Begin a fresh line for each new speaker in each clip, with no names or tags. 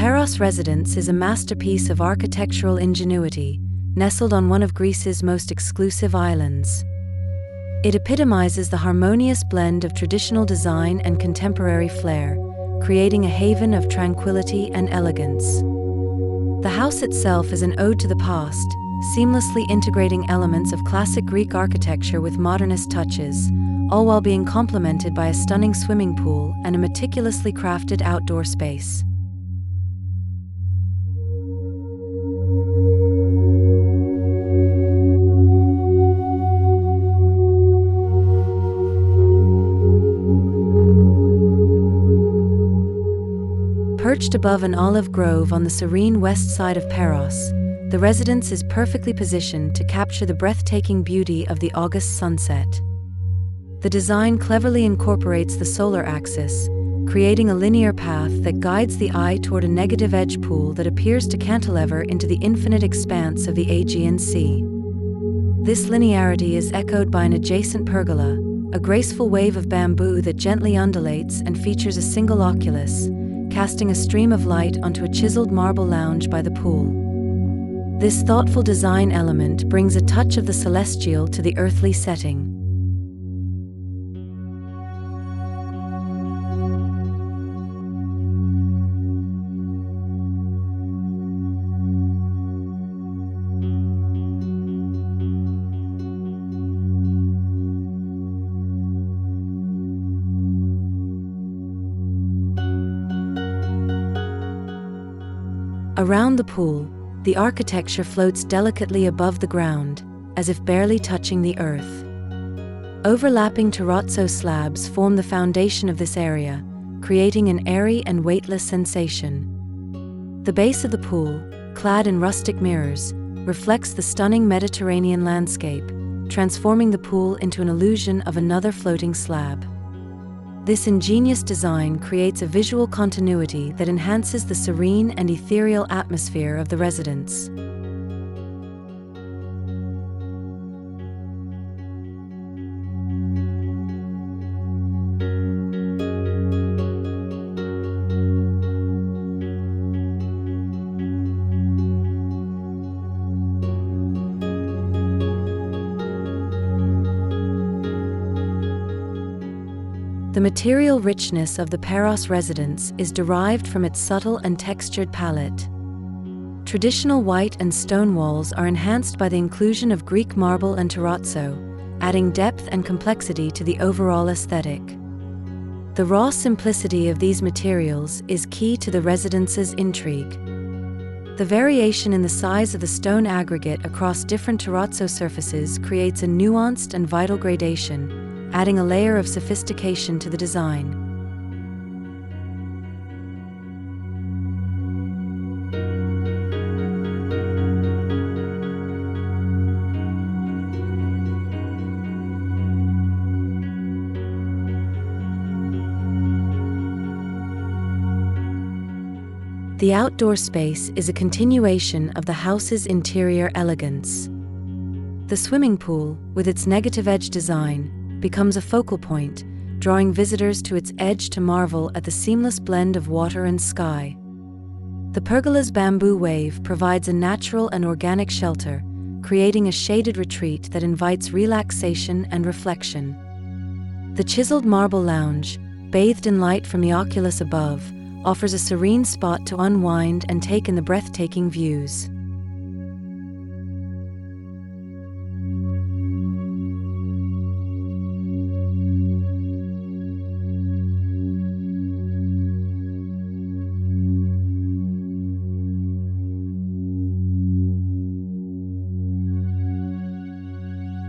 Paros Residence is a masterpiece of architectural ingenuity, nestled on one of Greece's most exclusive islands. It epitomizes the harmonious blend of traditional design and contemporary flair, creating a haven of tranquility and elegance. The house itself is an ode to the past, seamlessly integrating elements of classic Greek architecture with modernist touches, all while being complemented by a stunning swimming pool and a meticulously crafted outdoor space. Perched above an olive grove on the serene west side of Paros, the residence is perfectly positioned to capture the breathtaking beauty of the August sunset. The design cleverly incorporates the solar axis, creating a linear path that guides the eye toward a negative edge pool that appears to cantilever into the infinite expanse of the Aegean Sea. This linearity is echoed by an adjacent pergola, a graceful wave of bamboo that gently undulates and features a single oculus, casting a stream of light onto a chiseled marble lounge by the pool. This thoughtful design element brings a touch of the celestial to the earthly setting. Around the pool, the architecture floats delicately above the ground, as if barely touching the earth. Overlapping terrazzo slabs form the foundation of this area, creating an airy and weightless sensation. The base of the pool, clad in rustic mirrors, reflects the stunning Mediterranean landscape, transforming the pool into an illusion of another floating slab. This ingenious design creates a visual continuity that enhances the serene and ethereal atmosphere of the residence. The material richness of the Paros Residence is derived from its subtle and textured palette. Traditional white and stone walls are enhanced by the inclusion of Greek marble and terrazzo, adding depth and complexity to the overall aesthetic. The raw simplicity of these materials is key to the residence's intrigue. The variation in the size of the stone aggregate across different terrazzo surfaces creates a nuanced and vital gradation, adding a layer of sophistication to the design. The outdoor space is a continuation of the house's interior elegance. The swimming pool, with its negative edge design, becomes a focal point, drawing visitors to its edge to marvel at the seamless blend of water and sky. The pergola's bamboo wave provides a natural and organic shelter, creating a shaded retreat that invites relaxation and reflection. The chiseled marble lounge, bathed in light from the oculus above, offers a serene spot to unwind and take in the breathtaking views.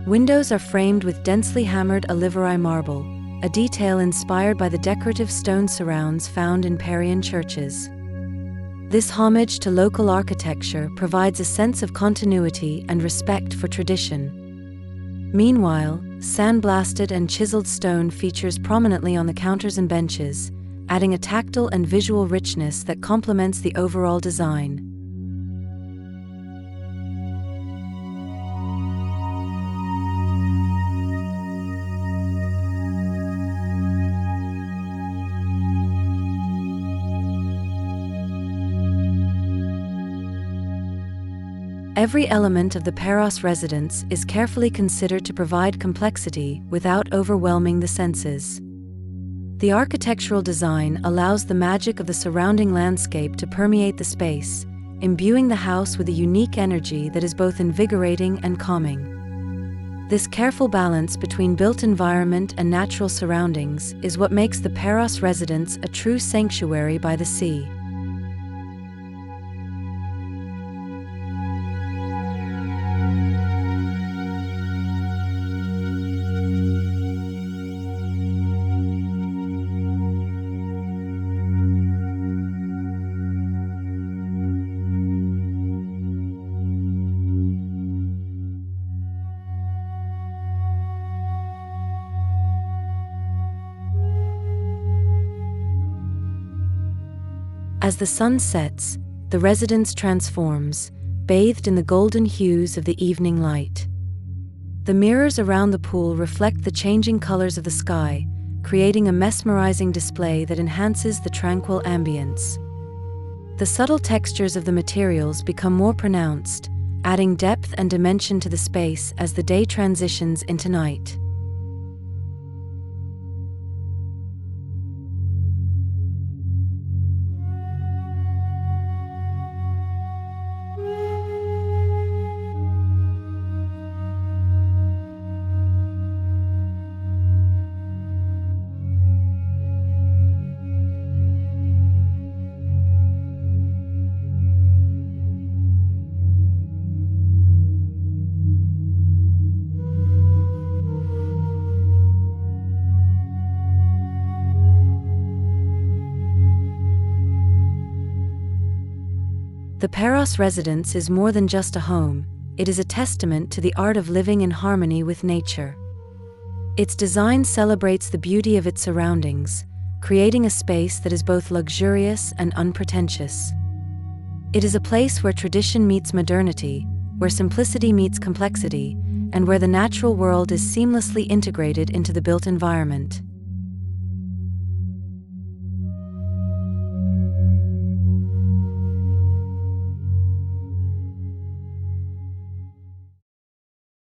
Windows are framed with densely hammered Oliveri marble, a detail inspired by the decorative stone surrounds found in Parian churches. This homage to local architecture provides a sense of continuity and respect for tradition. Meanwhile, sandblasted and chiseled stone features prominently on the counters and benches, adding a tactile and visual richness that complements the overall design. Every element of the Paros residence is carefully considered to provide complexity without overwhelming the senses. The architectural design allows the magic of the surrounding landscape to permeate the space, imbuing the house with a unique energy that is both invigorating and calming. This careful balance between built environment and natural surroundings is what makes the Paros residence a true sanctuary by the sea. As the sun sets, the residence transforms, bathed in the golden hues of the evening light. The mirrors around the pool reflect the changing colors of the sky, creating a mesmerizing display that enhances the tranquil ambience. The subtle textures of the materials become more pronounced, adding depth and dimension to the space as the day transitions into night. The Paros residence is more than just a home, it is a testament to the art of living in harmony with nature. Its design celebrates the beauty of its surroundings, creating a space that is both luxurious and unpretentious. It is a place where tradition meets modernity, where simplicity meets complexity, and where the natural world is seamlessly integrated into the built environment.